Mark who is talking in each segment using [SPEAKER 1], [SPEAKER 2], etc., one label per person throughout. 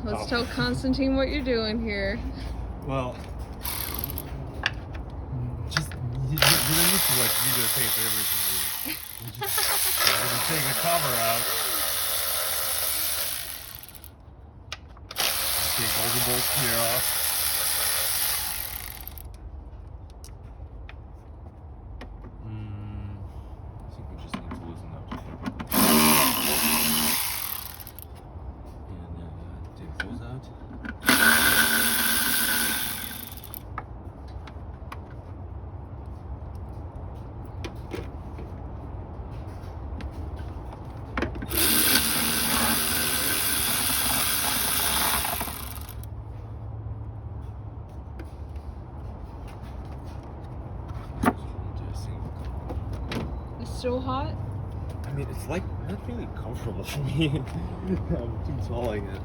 [SPEAKER 1] Let's tell Constantine what you're doing here.
[SPEAKER 2] Well, just you don't need to like videotape everything. Really. You just gonna take the cover out. Take all the bolts here off. I think we just need to loosen up. And take those out.
[SPEAKER 1] Still hot?
[SPEAKER 2] I mean, it's like not really comfortable for me. I'm too tall, I guess.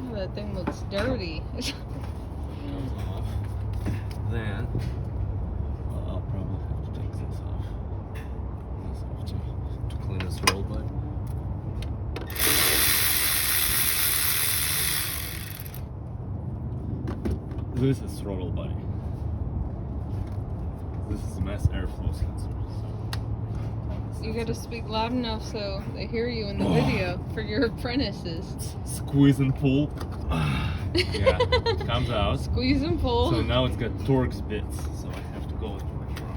[SPEAKER 1] Oh, that thing looks dirty.
[SPEAKER 2] Comes off. Then I'll probably have to take this off. This off to clean this roll bud. This is throttle body. This is mass airflow sensor.
[SPEAKER 1] You gotta speak loud enough so they hear you in the video for your apprentices.
[SPEAKER 2] Squeeze and pull. Yeah, it comes out.
[SPEAKER 1] Squeeze and pull.
[SPEAKER 2] So now it's got Torx bits, so I have to go into my truck.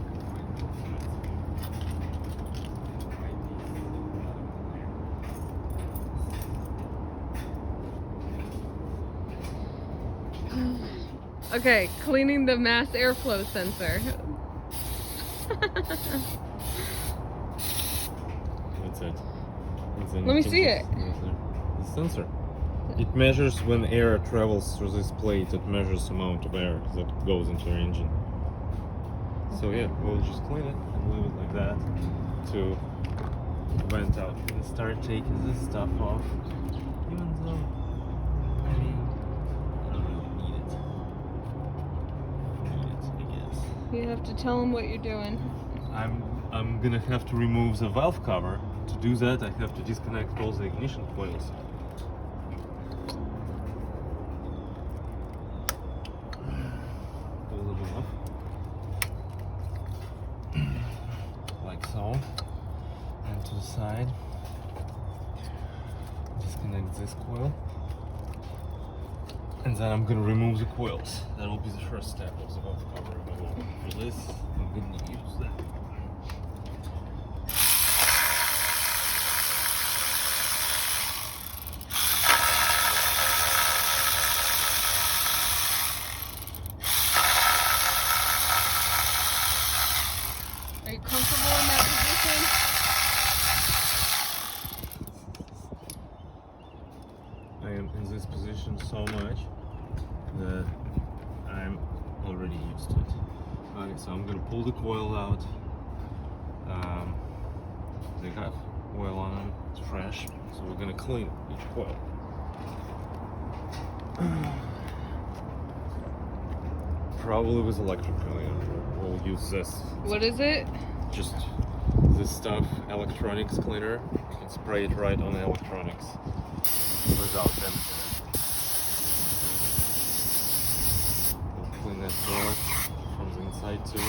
[SPEAKER 1] Okay, cleaning the mass airflow sensor.
[SPEAKER 2] That's it.
[SPEAKER 1] Let me see it.
[SPEAKER 2] The sensor. It measures when air travels through this plate. It measures the amount of air that goes into your engine. So yeah, we'll just clean it and leave it like that to vent out. We'll start taking this stuff off, even though I mean I don't really need it. I guess.
[SPEAKER 1] You have to tell them what you're doing.
[SPEAKER 2] I'm gonna have to remove the valve cover. To do that, I have to disconnect all the ignition coils. Pull them off. Like so. And to the side. Disconnect this coil. And then I'm gonna remove the coils. That will be the first step of the valve cover removal. For this, I'm gonna use that.
[SPEAKER 1] Are you comfortable in that position?
[SPEAKER 2] I am in this position so much that I'm already used to it. Okay, so I'm gonna pull the coil out. They have oil on them, it's fresh, so we're gonna clean each coil. Probably with electric cleaner. We'll use this.
[SPEAKER 1] What is it?
[SPEAKER 2] Just this stuff, electronics cleaner. You can spray it right on the electronics without damaging it. We'll clean that door from the inside too.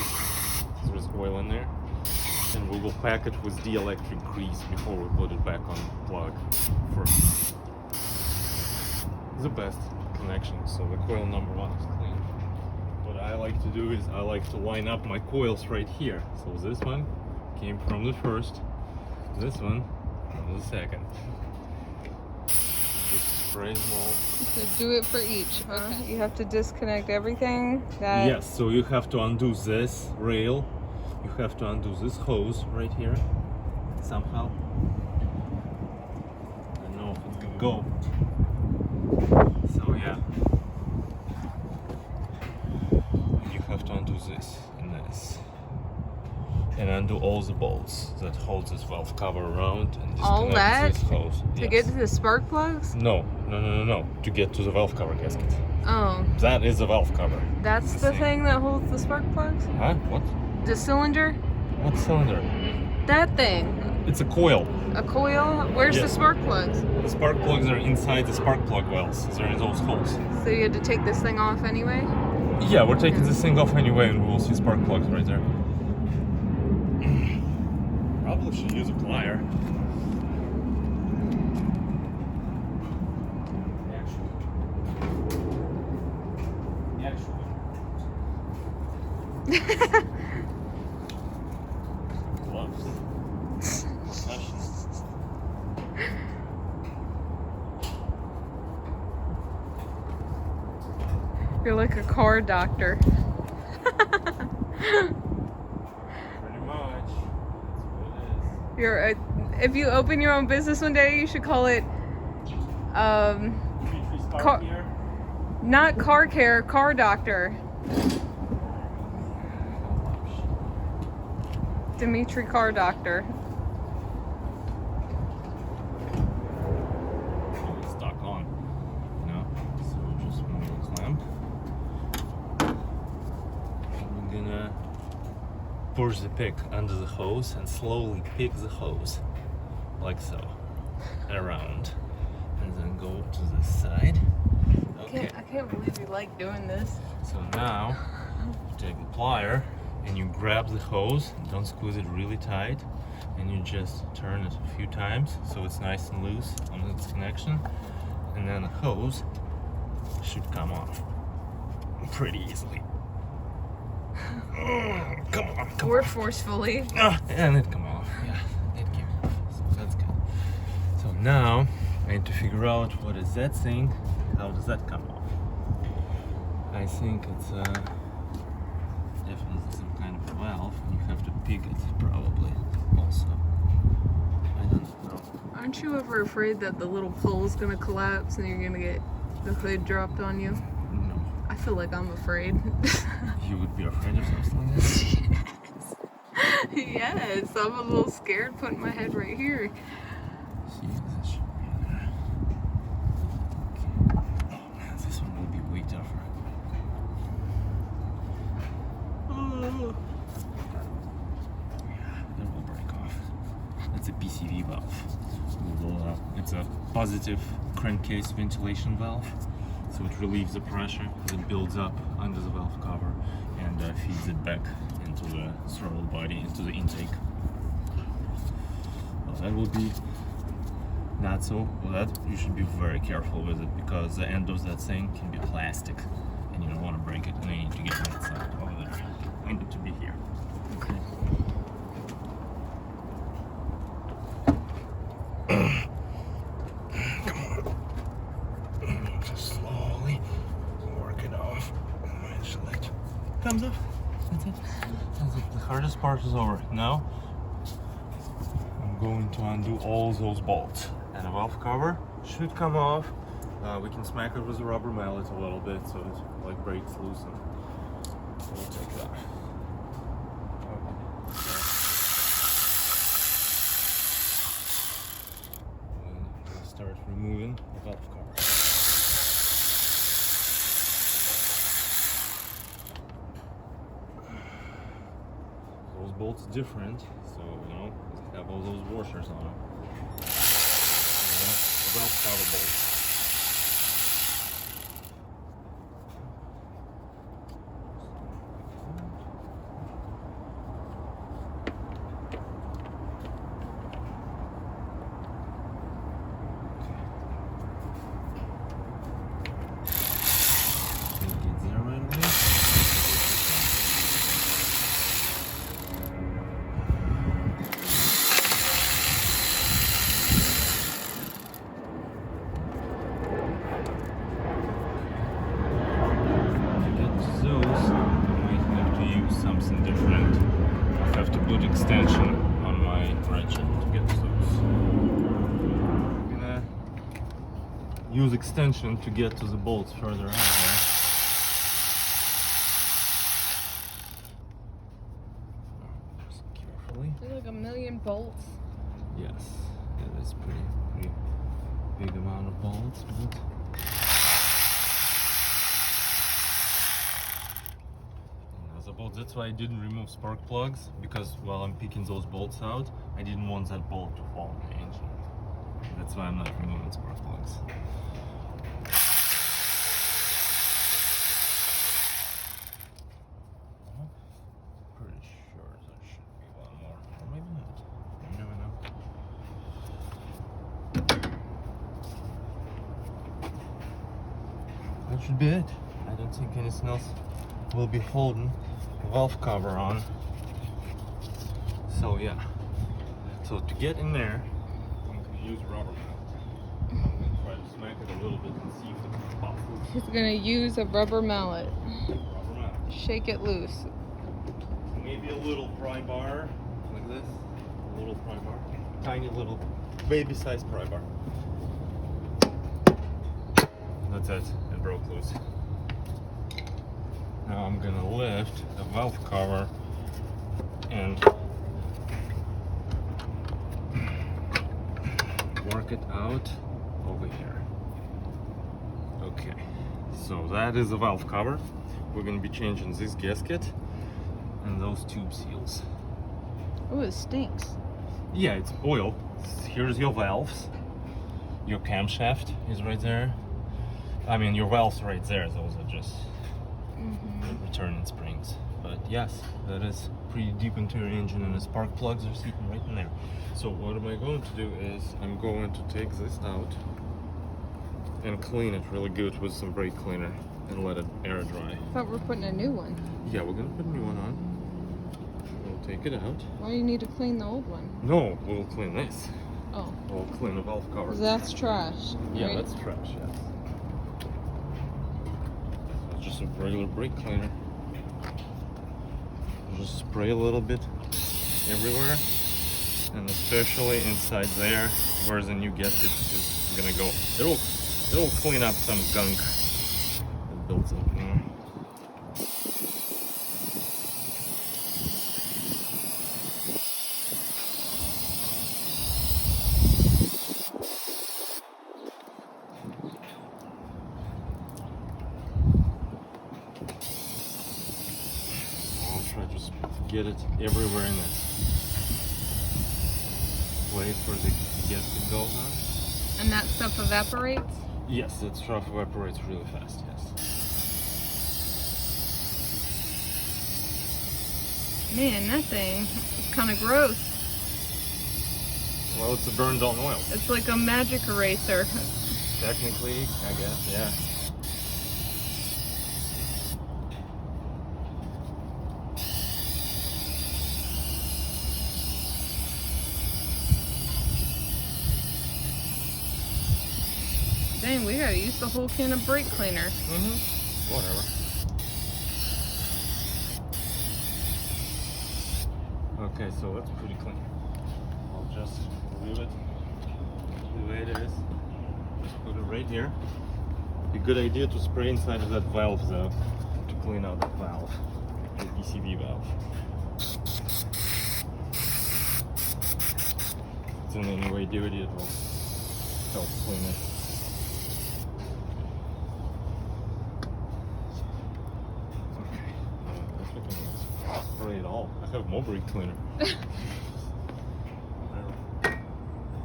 [SPEAKER 2] There's oil in there. And we will pack it with dielectric grease before we put it back on the plug for the best connection. So the coil number 1 is clean. What I like to do is I like to line up my coils right here. So this one came from the first, this one from the second. Just spray them all.
[SPEAKER 1] So do it for each. Okay. You have to disconnect everything.
[SPEAKER 2] Yes, so you have to undo this rail. You have to undo this hose right here somehow. I don't know if it can go. So yeah. You have to undo this and this. And undo all the bolts that hold this valve cover around and
[SPEAKER 1] All that
[SPEAKER 2] disconnect this hose.
[SPEAKER 1] to get to the spark plugs?
[SPEAKER 2] No. To get to the valve cover gasket.
[SPEAKER 1] Oh,
[SPEAKER 2] That is a valve cover.
[SPEAKER 1] that's the thing that holds the spark plugs?
[SPEAKER 2] Huh? What?
[SPEAKER 1] The cylinder?
[SPEAKER 2] What cylinder?
[SPEAKER 1] That thing.
[SPEAKER 2] It's a coil.
[SPEAKER 1] A coil? Where's the
[SPEAKER 2] Yes.
[SPEAKER 1] spark plugs?
[SPEAKER 2] The spark plugs are inside the spark plug wells. They're in those holes.
[SPEAKER 1] So you had to take this thing off anyway?
[SPEAKER 2] Yeah, we're taking this thing off anyway, and we will see spark plugs right there. Probably should use a plier. Gloves. Professional.
[SPEAKER 1] You're like a car doctor.
[SPEAKER 2] Pretty much. That's what it is.
[SPEAKER 1] If you open your own business one day, you should call it car, not car care, car doctor. Dimitri Car Doctor.
[SPEAKER 2] It's stuck on, you know? So just remove the clamp. I'm gonna push the pick under the hose and slowly pick the hose, like so, around, and then go to the side. Okay.
[SPEAKER 1] I can't believe you like doing this.
[SPEAKER 2] So now, you take the plier and you grab the hose, don't squeeze it really tight, and you just turn it a few times so it's nice and loose on its connection, and then the hose should come off pretty easily. Come on, come
[SPEAKER 1] Or
[SPEAKER 2] on.
[SPEAKER 1] forcefully.
[SPEAKER 2] And it come off. Yeah, it came off. So that's good. So now I need to figure out what is that thing. How does that come off? I think it's definitely some kind of valve. You have to pig it probably also. I don't know.
[SPEAKER 1] Aren't you ever afraid that the little pole's gonna collapse and you're gonna get the hood dropped on you?
[SPEAKER 2] No.
[SPEAKER 1] I feel like I'm afraid.
[SPEAKER 2] You would be afraid of something like that?
[SPEAKER 1] Yes, I'm a little scared putting my head right here.
[SPEAKER 2] See, this should be there. Okay. Oh man, this one will be way tougher. Yeah, it will break off. That's a PCV valve. It's a positive crankcase ventilation valve, so it relieves the pressure that builds up under the valve cover and feeds it back into the throttle body, into the intake. Well, that will be not so. Well, that you should be very careful with it because the end of that thing can be plastic, and you don't want to break it. And I need to get that side over there. I need to be here.
[SPEAKER 1] Okay.
[SPEAKER 2] Just slowly work it off. Eventually it comes off. That's it. That's it. The hardest part is over. Now I'm going to undo all those bolts. And the valve cover should come off. We can smack it with a rubber mallet a little bit so it like breaks loose. And we'll take that. And we'll start removing the valve cover. Those bolts different, so you know they have all those washers on them. The valve cover bolts. Get there right away. Something different. I have to put extension on my ratchet to get those. I'm gonna use extension to get to the bolts further out there. Just carefully.
[SPEAKER 1] There's like a million bolts.
[SPEAKER 2] Yes, it is pretty big amount of bolts, but bolts. That's why I didn't remove spark plugs, because while I'm picking those bolts out, I didn't want that bolt to fall in the engine. That's why I'm not removing spark plugs. Pretty sure there should be one more, or maybe not. You never know. That should be it. I don't think anything else will be holding the valve cover on. So yeah. So to get in there, I'm going to use a rubber mallet. I'm going to try to smack it a little bit and see if it pops loose.
[SPEAKER 1] He's gonna use a rubber mallet.
[SPEAKER 2] Rubber mallet.
[SPEAKER 1] Shake it loose.
[SPEAKER 2] Maybe a little pry bar, like this. A little pry bar. Tiny little baby-sized pry bar. That's it. It broke loose. Now I'm gonna lift the valve cover and work it out over here. Okay, so that is the valve cover. We're gonna be changing this gasket and those tube seals.
[SPEAKER 1] Oh, it stinks.
[SPEAKER 2] Yeah, it's oil. Here's your valves. Your camshaft is right there. I mean, your valves right there. Those are just returning springs. But yes, that is pretty deep into your engine, and the spark plugs are sitting right in there. So what am I going to do is I'm going to take this out and clean it really good with some brake cleaner and let it air dry.
[SPEAKER 1] I thought we were putting a new one.
[SPEAKER 2] Yeah, we're gonna put a new one on. We'll take it out.
[SPEAKER 1] Why do you need to clean the old one?
[SPEAKER 2] No, we'll clean this.
[SPEAKER 1] Oh,
[SPEAKER 2] We'll clean the valve cover.
[SPEAKER 1] 'cause that's trash.
[SPEAKER 2] Yeah,
[SPEAKER 1] right?
[SPEAKER 2] that's trash, yes. It's just a regular brake cleaner. Just spray a little bit everywhere, and especially inside there where the new gasket is gonna go. It'll clean up some gunk that builds up in there. Try to just get it everywhere in this place where the gasket goes on.
[SPEAKER 1] And that stuff evaporates?
[SPEAKER 2] Yes, that stuff evaporates really fast, yes.
[SPEAKER 1] Man, that thing is kind of gross.
[SPEAKER 2] Well, it's a burned on oil.
[SPEAKER 1] It's like a magic eraser.
[SPEAKER 2] Technically, I guess, yeah.
[SPEAKER 1] Dang, we gotta use the whole can of brake cleaner.
[SPEAKER 2] Whatever. Okay, so that's pretty clean. I'll just leave it the way it is. Just put it right here. Be a good idea to spray inside of that valve though, to clean out the valve, the DCV valve. If it's in any way dirty, it will help clean it. Spray it all. I have more brake cleaner.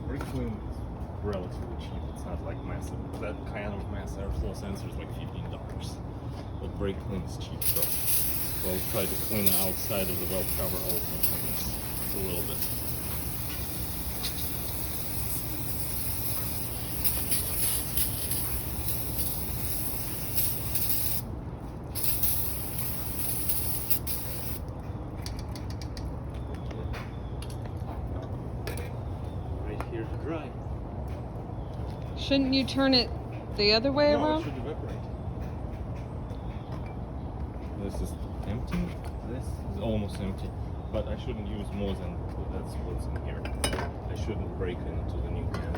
[SPEAKER 2] Brake cleaner is relatively cheap. It's not like massive. That kind of mass airflow sensor is like $15. But brake clean is cheap, so we'll try to clean the outside of the valve cover also from this a little bit. Here to dry.
[SPEAKER 1] Shouldn't you turn it the other way
[SPEAKER 2] No, it
[SPEAKER 1] around?
[SPEAKER 2] should evaporate. This is empty. This is almost empty. But I shouldn't use more than that's what's in here. I shouldn't break into the new can.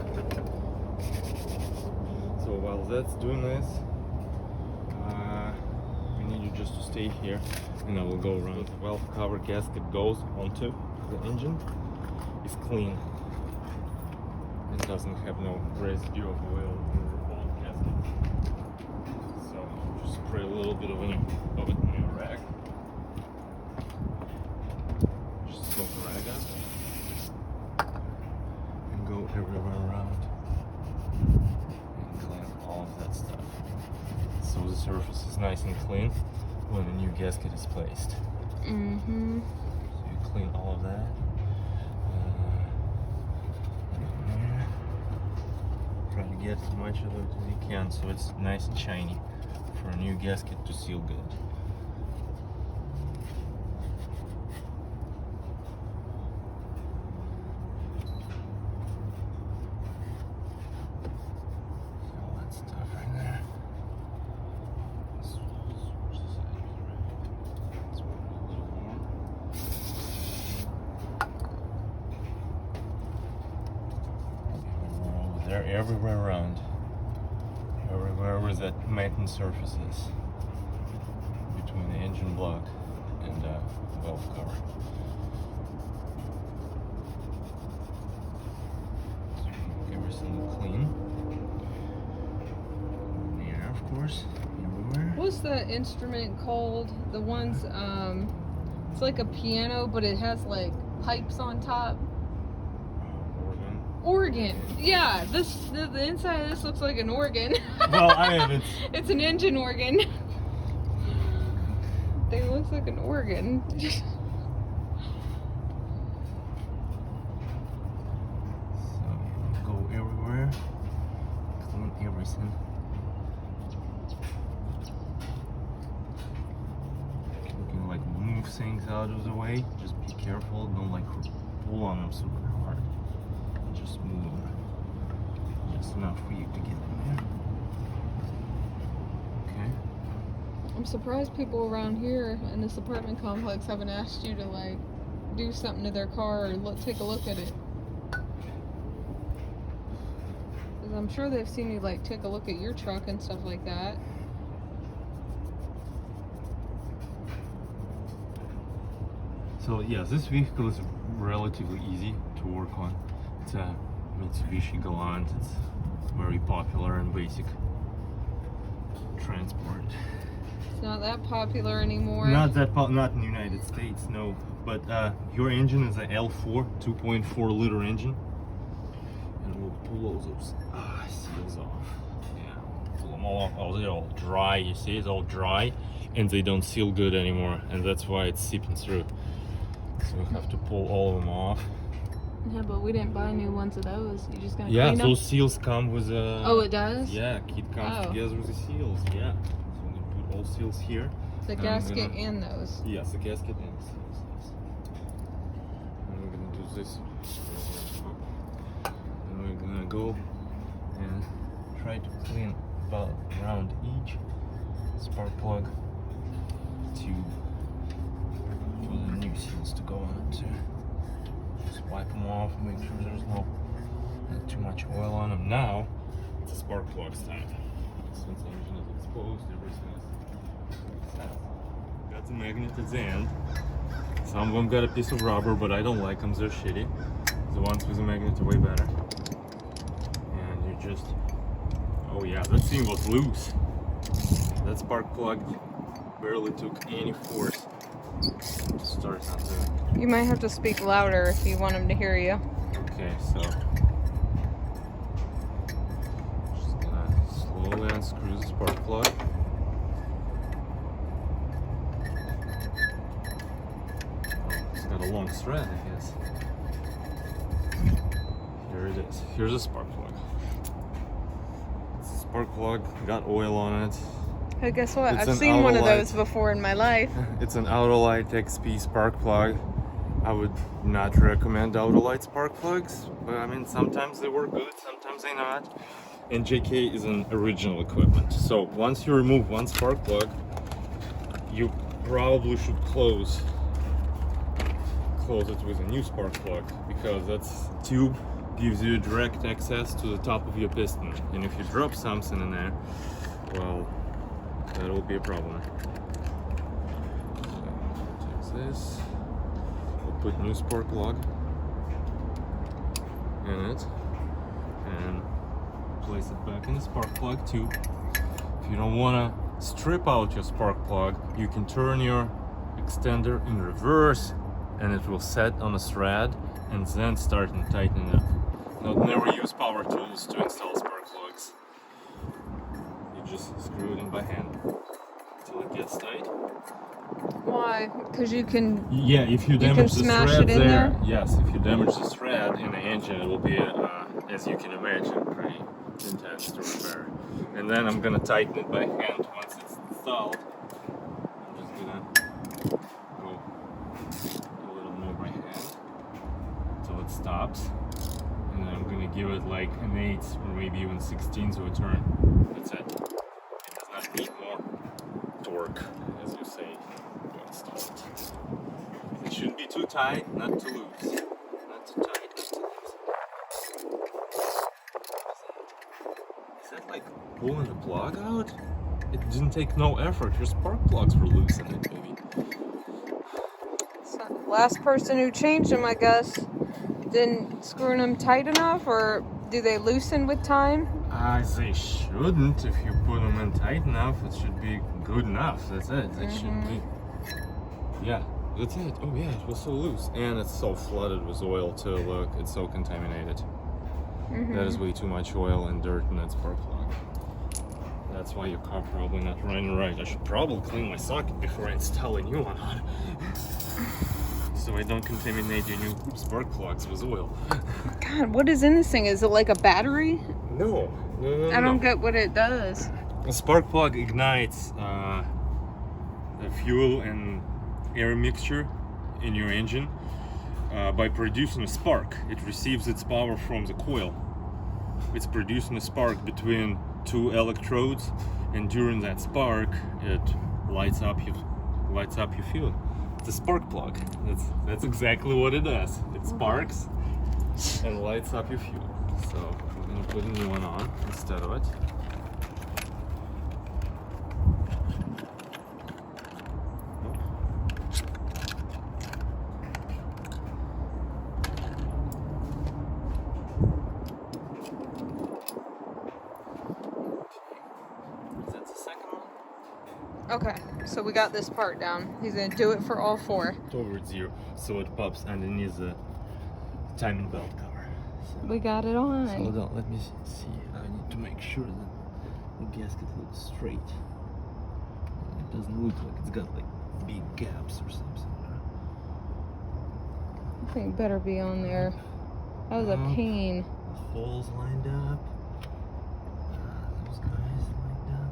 [SPEAKER 2] So while that's doing this, we need you just to stay here, and I will go around. The valve cover gasket goes onto the engine. It's clean. It doesn't have no residue of oil or old gasket. So just spray a little bit of it in your rag. nice and clean when a new gasket is placed.
[SPEAKER 1] Mm-hmm.
[SPEAKER 2] So you clean all of that. Try to get as much of it as you can so it's nice and shiny for a new gasket to seal good. All that stuff right there. They're everywhere around. Everywhere where that mating surface is. Between the engine block and valve cover. So make everything clean. Here, of course, everywhere.
[SPEAKER 1] What's the instrument called? The ones, it's like a piano, but it has like pipes on top. Organ. Yeah, the inside of this looks like an organ.
[SPEAKER 2] Well, I mean,
[SPEAKER 1] it's an engine organ. It looks like an organ.
[SPEAKER 2] So go everywhere, clean everything. You can like move things out of the way. Just be careful. Don't like pull on them super hard. Just move them just enough for you to get in there. Okay.
[SPEAKER 1] I'm surprised people around here in this apartment complex haven't asked you to like do something to their car or take a look at it. Because I'm sure they've seen you like take a look at your truck and stuff like that.
[SPEAKER 2] So yeah, this vehicle is relatively easy to work on. It's a Mitsubishi Galant. It's very popular and basic transport.
[SPEAKER 1] It's not that popular anymore.
[SPEAKER 2] Not not in the United States, no. But your engine is a L4 2.4 liter engine, and we'll pull all those seals off. Yeah, pull them all off. Oh, they're all dry. You see, it's all dry, and they don't seal good anymore, and that's why it's seeping through. So we have to pull all of them off.
[SPEAKER 1] Yeah, but we didn't buy new ones of those. You just gonna
[SPEAKER 2] Yeah,
[SPEAKER 1] clean
[SPEAKER 2] those
[SPEAKER 1] them?
[SPEAKER 2] seals come with a.
[SPEAKER 1] Oh, it does?
[SPEAKER 2] Yeah, kit comes together with the seals. Yeah, so I'm gonna put all seals here.
[SPEAKER 1] The gasket and those.
[SPEAKER 2] Yes, the gasket and the seals. Yes. And we're gonna do this. And we're gonna go and try to clean about around each spark plug tube for the new seals to go on it too. Just wipe them off, make sure there's not too much oil on them. Now it's a spark plug time. Since the engine is exposed, everything is set. Got the magnet at the end. Some of them got a piece of rubber, but I don't like them, they're shitty. The ones with the magnet are way better. And you just, oh yeah, that thing was loose. That spark plug barely took any force to start something.
[SPEAKER 1] You might have to speak louder if you want them to hear you.
[SPEAKER 2] Okay, so just gonna slowly unscrew the spark plug. Oh, it's got a long thread, I guess. Here it is. Here's a spark plug. It's a spark plug, got oil on it.
[SPEAKER 1] Hey, guess what?
[SPEAKER 2] It's
[SPEAKER 1] I've
[SPEAKER 2] an
[SPEAKER 1] seen one of
[SPEAKER 2] Autolite.
[SPEAKER 1] those before in my life.
[SPEAKER 2] It's an Autolite XP spark plug. I would not recommend Autolite spark plugs, but I mean sometimes they work good, sometimes they not. And JK is an original equipment. So once you remove one spark plug, you probably should close it with a new spark plug, because that tube gives you direct access to the top of your piston. And if you drop something in there, well, that will be a problem. So take this. Put new spark plug in it and place it back in the spark plug tube. If you don't want to strip out your spark plug, you can turn your extender in reverse and it will set on a thread and then start and tighten it up. Now, never use power tools to install spark plugs. You just screw it in by hand. It till it gets tight.
[SPEAKER 1] Why? Because you can.
[SPEAKER 2] Yeah, if you
[SPEAKER 1] can
[SPEAKER 2] damage the
[SPEAKER 1] smash
[SPEAKER 2] thread
[SPEAKER 1] it in there?
[SPEAKER 2] yes, if you damage the thread in the engine, it will be, as you can imagine, pretty intense to repair. And then I'm gonna tighten it by hand once it's installed. I'm just gonna go a little more by hand until it stops. And then I'm gonna give it like an 1/8 or maybe even 1/16 of a turn. That's it. It does not need more torque, as you say, to install it. It shouldn't be too tight, not too loose. Not too tight, not too loose. Is that like pulling the plug out? It didn't take no effort. Your spark plugs were loose in it, maybe.
[SPEAKER 1] So, last person who changed them, I guess, didn't screw them tight enough, or do they loosen with time?
[SPEAKER 2] They shouldn't. If you put them in tight enough, it should be good enough. That's it. They should be. Yeah, that's it. Oh yeah, it was so loose. And it's so flooded with oil too. Look, it's so contaminated. That is way too much oil and dirt in that spark plug. That's why your car probably not running right. I should probably clean my socket before I install a new one on. So I don't contaminate your new spark plugs with oil.
[SPEAKER 1] God, what is in this thing? Is it like a battery?
[SPEAKER 2] No.
[SPEAKER 1] I don't get what it does.
[SPEAKER 2] A spark plug ignites the fuel and air mixture in your engine by producing a spark. It receives its power from the coil. It's producing a spark between two electrodes, and during that spark, it lights up your fuel. It's a spark plug. That's exactly what it does. It sparks and lights up your fuel. So I'm gonna put a new one on instead of it.
[SPEAKER 1] Okay, so we got this part down. He's gonna do it for all four.
[SPEAKER 2] Towards zero, so it pops underneath the timing belt cover. So,
[SPEAKER 1] We got it on.
[SPEAKER 2] so hold on, let me see. I need to make sure that the gasket looks straight. It doesn't look like it's got like big gaps or something.
[SPEAKER 1] I think it better be on there. That was a pain.
[SPEAKER 2] The holes lined up. Those guys lined up.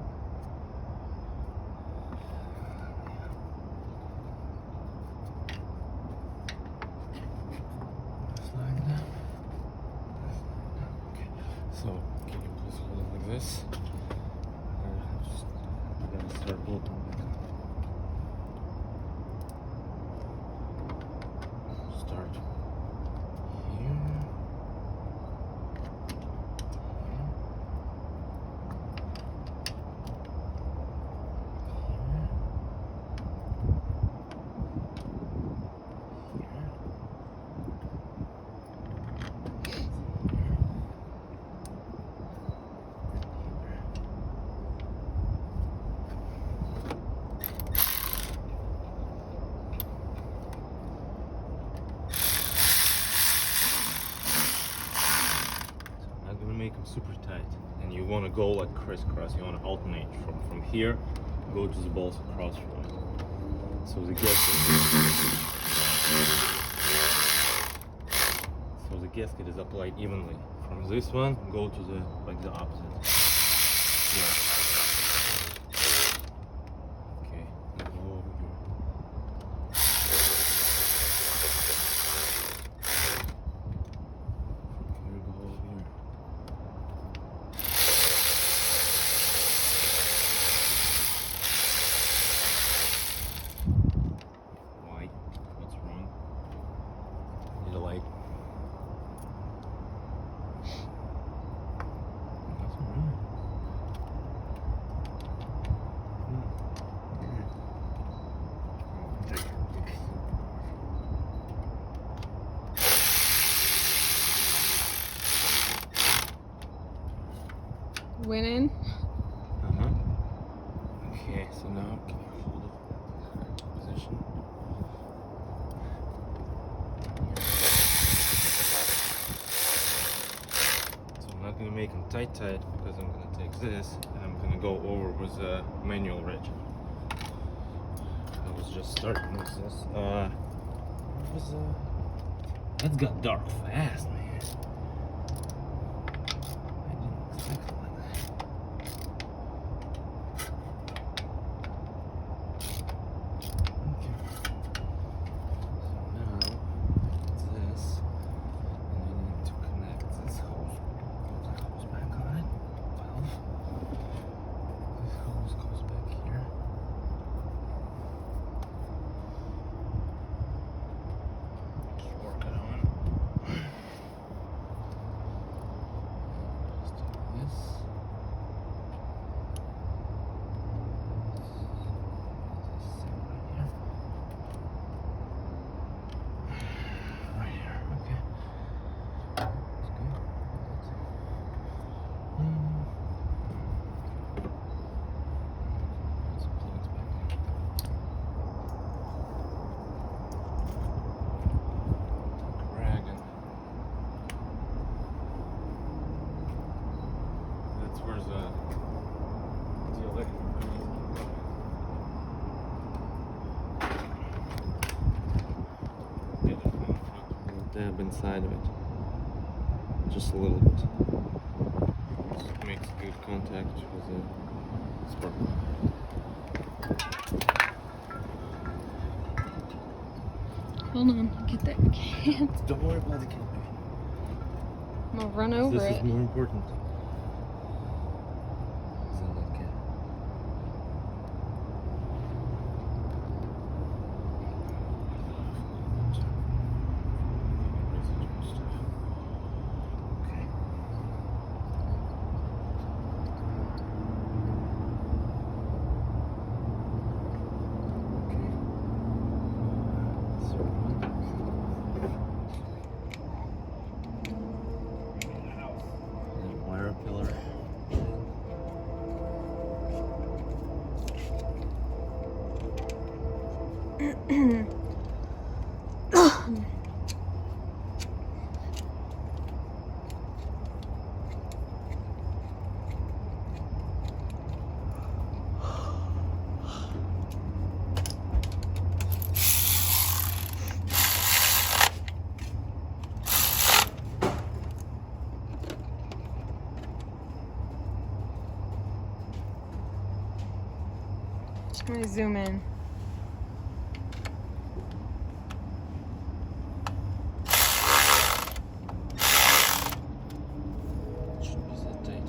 [SPEAKER 2] So, can you please hold it like this? I gotta start bolting back up. Start here. Make them super tight, and you want to go like crisscross. You want to alternate from here, go to the balls across from it. So the gasket is applied evenly. From this one, go to the the opposite. Yeah. Okay. Now go over here. From here, go over here.
[SPEAKER 1] Winning.
[SPEAKER 2] Okay, so now can you hold it in position? So I'm not gonna make them tight because I'm gonna take this and I'm gonna go over with a manual wrench. just starting this. That got dark fast, man. I didn't expect it like that. Okay. So now this, and I need to connect this hose. Put the hose back on it. Valve. This hose goes back here. Just work it on. Just do this. Right here, okay. That's good. Put some plugs back there. Dragon. That's where the electric. Dab inside of it, just a little bit. Just makes good contact with the spark plug.
[SPEAKER 1] Hold on, get that can.
[SPEAKER 2] Don't worry about the can.
[SPEAKER 1] I'm gonna run over
[SPEAKER 2] This
[SPEAKER 1] it.
[SPEAKER 2] is more important. Than that can. Okay. Wire pillar.
[SPEAKER 1] Let me zoom in.
[SPEAKER 2] Shouldn't be that tight.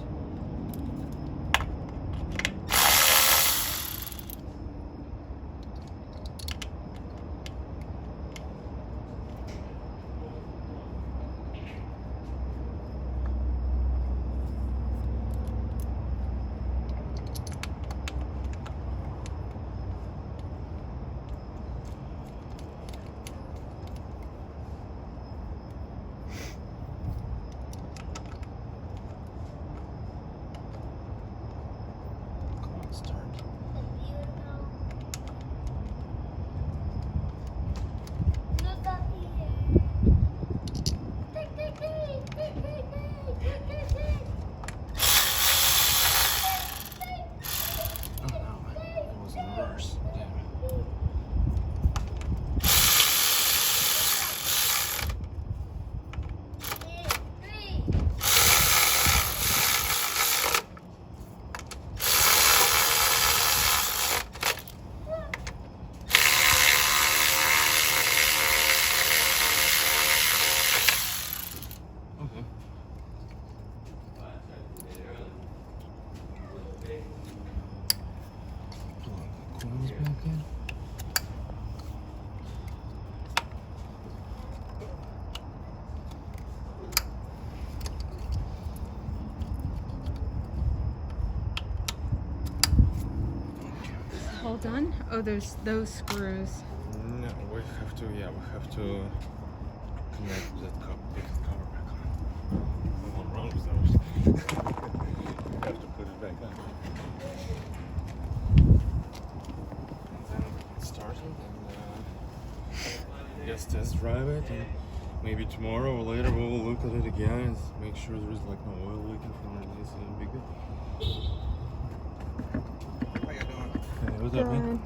[SPEAKER 2] Come on, start. Oh no, it was in reverse. Damn. Okay. Plug the coils back in.
[SPEAKER 1] Hold on. Oh, there's those screws.
[SPEAKER 2] No, we have to, we have to connect that cover back on. No one wrong with those. We have to put it back on. And then we can start it and just test drive it, and maybe tomorrow or later we'll look at it again and make sure there is like no oil leaking from underneath, and it'll be good. How you doing? Hey, what's up, man?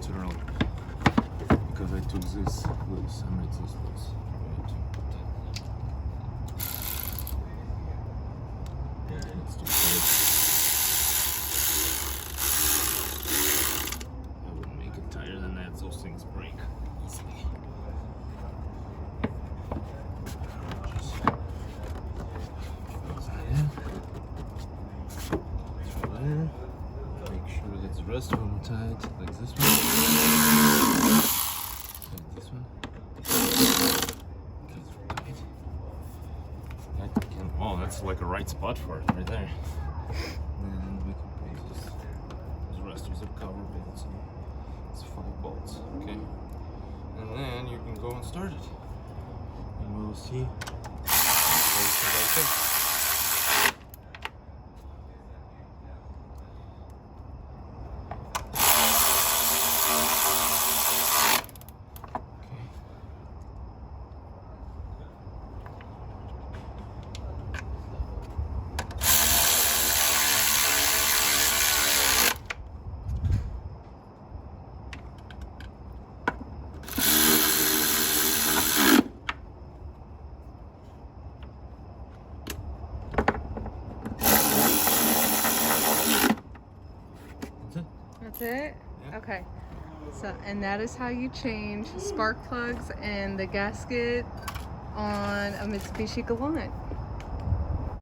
[SPEAKER 2] too early because I took this loose. I made this loose. Let's do it. I wouldn't make it tighter than that. Those things break easily. Just close that in. Throw there. Make sure that the rest of them are tight, like this one. Like this one. Okay, they're tight. That can, oh, that's like a right spot for it, right there. And we can put this. The rest of the cover bolts. It's 5 bolts, okay? And then you can go and start it. And we'll see.
[SPEAKER 1] That's it?
[SPEAKER 2] Yeah.
[SPEAKER 1] Okay. So, and that is how you change spark plugs and the gasket on a Mitsubishi Galant.